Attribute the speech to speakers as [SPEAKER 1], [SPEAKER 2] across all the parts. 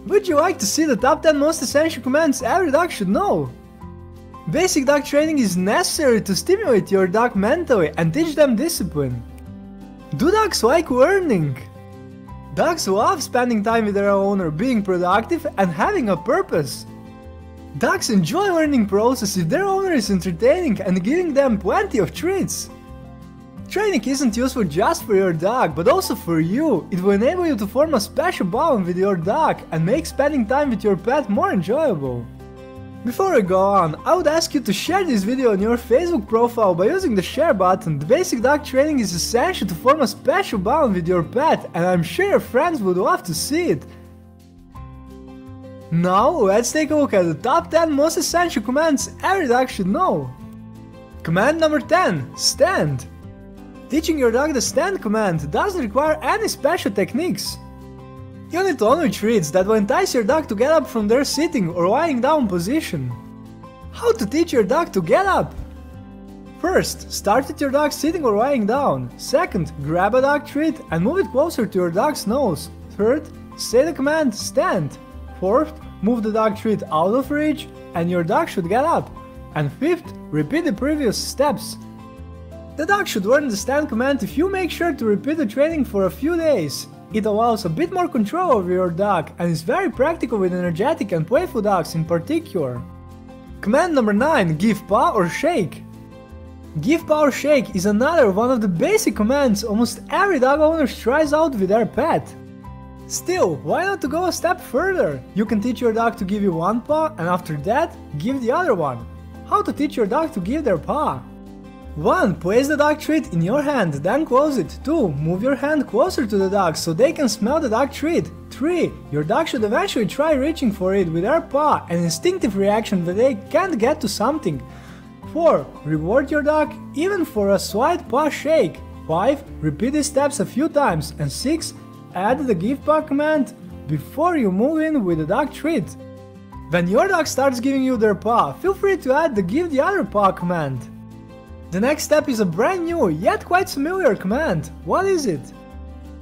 [SPEAKER 1] Would you like to see the top 10 most essential commands every dog should know? Basic dog training is necessary to stimulate your dog mentally and teach them discipline. Do dogs like learning? Dogs love spending time with their owner, being productive and having a purpose. Dogs enjoy learning process if their owner is entertaining and giving them plenty of treats. Training isn't useful just for your dog, but also for you. It will enable you to form a special bond with your dog and make spending time with your pet more enjoyable. Before I go on, I would ask you to share this video on your Facebook profile by using the share button. The basic dog training is essential to form a special bond with your pet, and I'm sure your friends would love to see it. Now let's take a look at the top 10 most essential commands every dog should know. Command number 10. Stand. Teaching your dog the stand command doesn't require any special techniques. You need only treats that will entice your dog to get up from their sitting or lying down position. How to teach your dog to get up? First, start with your dog sitting or lying down. Second, grab a dog treat and move it closer to your dog's nose. Third, say the command stand. Fourth, move the dog treat out of reach and your dog should get up. And fifth, repeat the previous steps. The dog should learn the stand command if you make sure to repeat the training for a few days. It allows a bit more control over your dog and is very practical with energetic and playful dogs in particular. Command number 9. Give paw or shake. Give paw or shake is another one of the basic commands almost every dog owner tries out with their pet. Still, why not to go a step further? You can teach your dog to give you one paw and after that, give the other one. How to teach your dog to give their paw? 1. Place the dog treat in your hand, then close it. 2. Move your hand closer to the dog so they can smell the dog treat. 3. Your dog should eventually try reaching for it with their paw, an instinctive reaction that they can't get to something. 4. Reward your dog even for a slight paw shake. 5. Repeat these steps a few times. And 6. Add the give paw command before you move in with the dog treat. When your dog starts giving you their paw, feel free to add the give the other paw command. The next step is a brand new, yet quite familiar command. What is it?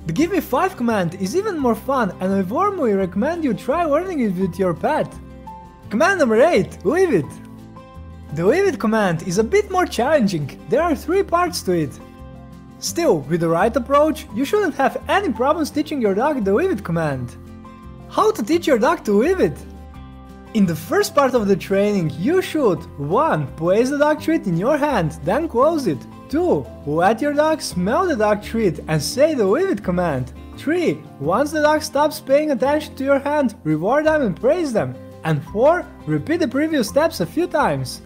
[SPEAKER 1] The Give Me 5 command is even more fun and I warmly recommend you try learning it with your pet. Command number 8. Leave it. The leave it command is a bit more challenging. There are 3 parts to it. Still, with the right approach, you shouldn't have any problems teaching your dog the leave it command. How to teach your dog to leave it? In the first part of the training, you should 1. Place the dog treat in your hand, then close it. 2. Let your dog smell the dog treat and say the leave it command. 3. Once the dog stops paying attention to your hand, reward them and praise them. And 4. Repeat the previous steps a few times.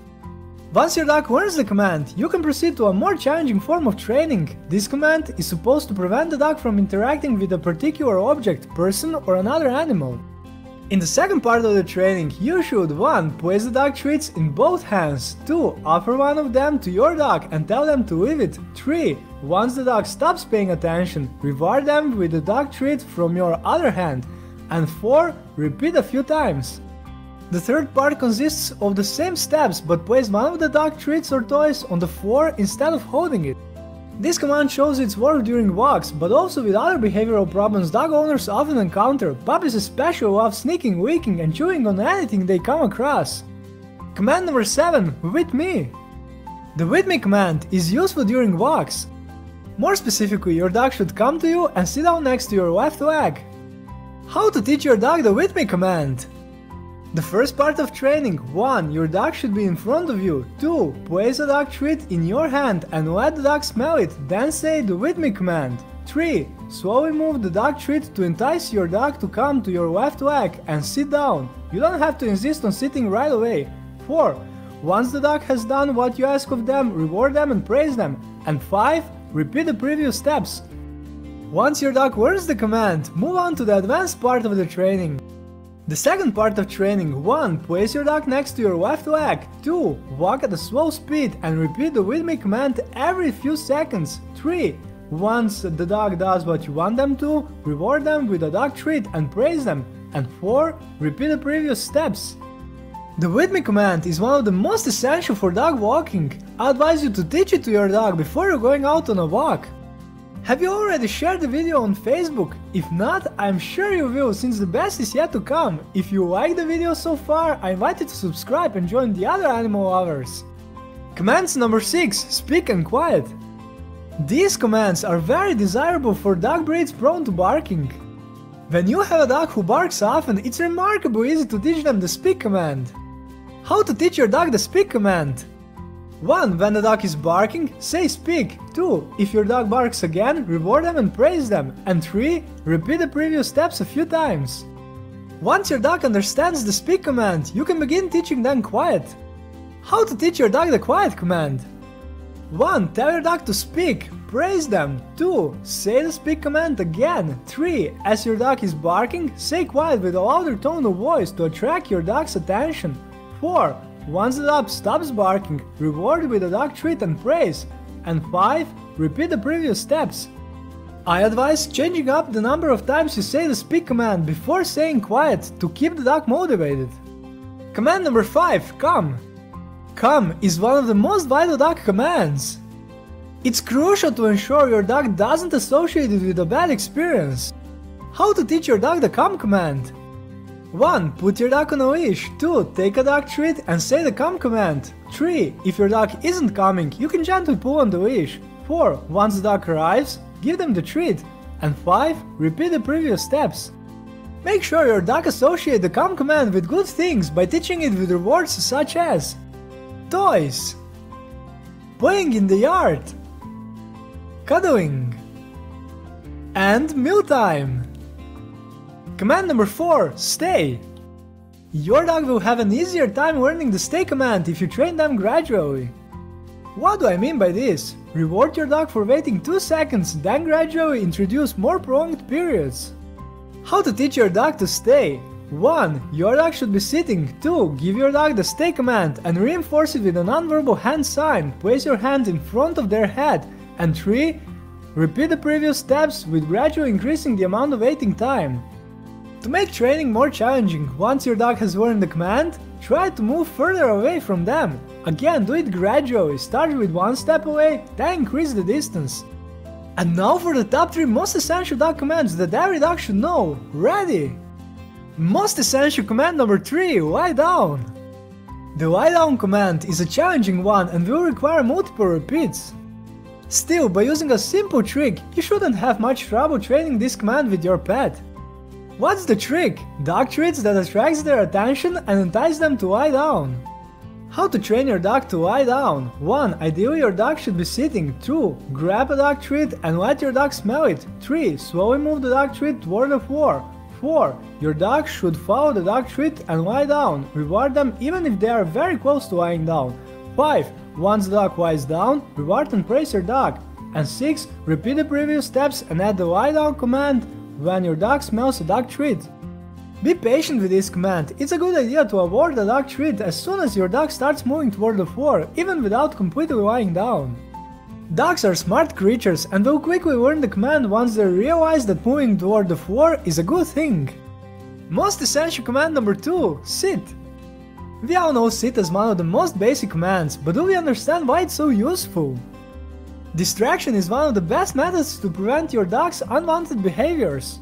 [SPEAKER 1] Once your dog learns the command, you can proceed to a more challenging form of training. This command is supposed to prevent the dog from interacting with a particular object, person or another animal. In the second part of the training, you should 1. Place the dog treats in both hands. 2. Offer one of them to your dog and tell them to leave it. 3. Once the dog stops paying attention, reward them with the dog treat from your other hand. And 4. Repeat a few times. The third part consists of the same steps, but place one of the dog treats or toys on the floor instead of holding it. This command shows its work during walks, but also with other behavioral problems dog owners often encounter. Puppies especially love sneaking, licking and chewing on anything they come across. Command number 7. With me. The with me command is useful during walks. More specifically, your dog should come to you and sit down next to your left leg. How to teach your dog the with me command? The first part of training. 1. Your dog should be in front of you. 2. Place a dog treat in your hand and let the dog smell it, then say the with me command. 3. Slowly move the dog treat to entice your dog to come to your left leg and sit down. You don't have to insist on sitting right away. 4. Once the dog has done what you ask of them, reward them and praise them. And 5. Repeat the previous steps. Once your dog learns the command, move on to the advanced part of the training. The second part of training. 1. Place your dog next to your left leg. 2. Walk at a slow speed and repeat the with me command every few seconds. 3. Once the dog does what you want them to, reward them with a dog treat and praise them. And 4. Repeat the previous steps. The with me command is one of the most essential for dog walking. I advise you to teach it to your dog before you're going out on a walk. Have you already shared the video on Facebook? If not, I'm sure you will, since the best is yet to come. If you like the video so far, I invite you to subscribe and join the other animal lovers. Commands number 6. Speak and quiet. These commands are very desirable for dog breeds prone to barking. When you have a dog who barks often, it's remarkably easy to teach them the speak command. How to teach your dog the speak command? 1. When the dog is barking, say speak. 2. If your dog barks again, reward them and praise them. And 3. Repeat the previous steps a few times. Once your dog understands the speak command, you can begin teaching them quiet. How to teach your dog the quiet command? 1. Tell your dog to speak. Praise them. 2. Say the speak command again. 3. As your dog is barking, say quiet with a louder tone of voice to attract your dog's attention. 4. Once the dog stops barking, reward with a dog treat and praise. And 5. Repeat the previous steps. I advise changing up the number of times you say the speak command before saying quiet to keep the dog motivated. Command number 5. Come. Come is one of the most vital dog commands. It's crucial to ensure your dog doesn't associate it with a bad experience. How to teach your dog the come command? 1. Put your dog on a leash. 2. Take a dog treat and say the come command. 3. If your dog isn't coming, you can gently pull on the leash. 4. Once the dog arrives, give them the treat. And 5. Repeat the previous steps. Make sure your dog associates the come command with good things by teaching it with rewards such as toys, playing in the yard, cuddling, and mealtime. Command number 4. Stay. Your dog will have an easier time learning the stay command if you train them gradually. What do I mean by this? Reward your dog for waiting 2 seconds, then gradually introduce more prolonged periods. How to teach your dog to stay? 1. Your dog should be sitting. 2. Give your dog the stay command and reinforce it with a non-verbal hand sign. Place your hand in front of their head. And 3. Repeat the previous steps with gradually increasing the amount of waiting time. To make training more challenging, once your dog has learned the command, try to move further away from them. Again, do it gradually, start with 1 step away, then increase the distance. And now for the top 3 most essential dog commands that every dog should know. Ready? Most essential command number 3, lie down. The lie down command is a challenging one and will require multiple repeats. Still, by using a simple trick, you shouldn't have much trouble training this command with your pet. What's the trick? Dog treats that attracts their attention and entice them to lie down. How to train your dog to lie down? 1. Ideally your dog should be sitting. 2. Grab a dog treat and let your dog smell it. 3. Slowly move the dog treat toward the floor. 4. Your dog should follow the dog treat and lie down. Reward them even if they are very close to lying down. 5. Once the dog lies down, reward and praise your dog. And 6. Repeat the previous steps and add the lie down command when your dog smells a dog treat. Be patient with this command. It's a good idea to award the dog treat as soon as your dog starts moving toward the floor, even without completely lying down. Dogs are smart creatures and will quickly learn the command once they realize that moving toward the floor is a good thing. Most essential command number 2, sit. We all know sit as one of the most basic commands, but do we understand why it's so useful? Distraction is one of the best methods to prevent your dog's unwanted behaviors.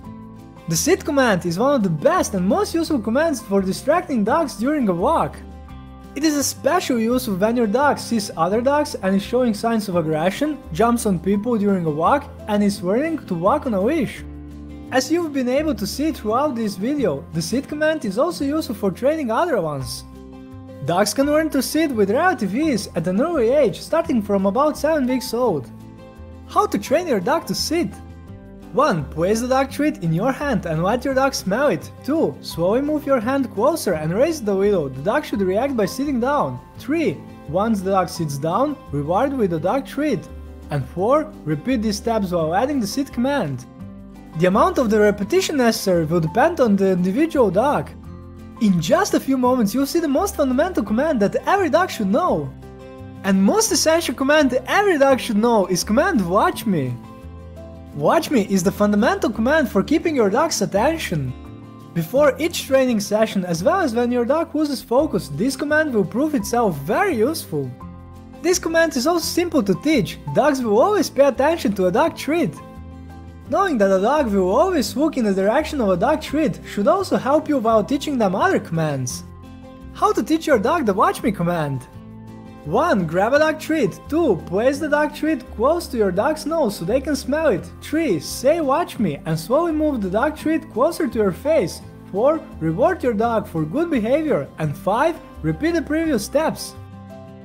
[SPEAKER 1] The sit command is one of the best and most useful commands for distracting dogs during a walk. It is especially useful when your dog sees other dogs and is showing signs of aggression, jumps on people during a walk, and is learning to walk on a leash. As you've been able to see throughout this video, the sit command is also useful for training other ones. Dogs can learn to sit with relative ease at an early age, starting from about 7 weeks old. How to train your dog to sit? 1. Place the dog treat in your hand and let your dog smell it. 2. Slowly move your hand closer and raise it a little. The dog should react by sitting down. 3. Once the dog sits down, reward with the dog treat. And 4. Repeat these steps while adding the sit command. The amount of the repetition necessary will depend on the individual dog. In just a few moments you'll see the most fundamental command that every dog should know. And most essential command every dog should know is command watch me. Watch me is the fundamental command for keeping your dog's attention. Before each training session, as well as when your dog loses focus, this command will prove itself very useful. This command is also simple to teach. Dogs will always pay attention to a dog treat. Knowing that a dog will always walk in the direction of a dog treat should also help you while teaching them other commands. How to teach your dog the watch me command. 1. Grab a dog treat. 2. Place the dog treat close to your dog's nose so they can smell it. 3. Say watch me and slowly move the dog treat closer to your face. 4. Reward your dog for good behavior. And 5. Repeat the previous steps.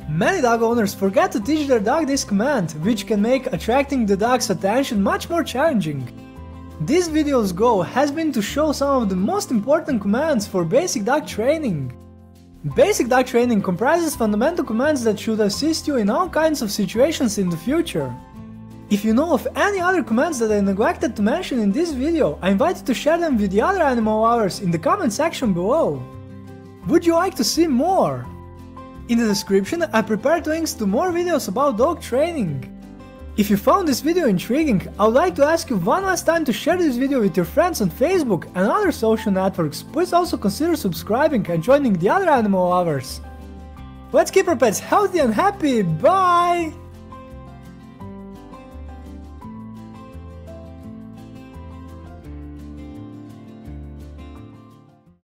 [SPEAKER 1] Many dog owners forget to teach their dog this command, which can make attracting the dog's attention much more challenging. This video's goal has been to show some of the most important commands for basic dog training. Basic dog training comprises fundamental commands that should assist you in all kinds of situations in the future. If you know of any other commands that I neglected to mention in this video, I invite you to share them with the other animal lovers in the comment section below. Would you like to see more? In the description I prepared links to more videos about dog training. If you found this video intriguing, I would like to ask you one last time to share this video with your friends on Facebook and other social networks. Please also consider subscribing and joining the other animal lovers. Let's keep our pets healthy and happy, bye!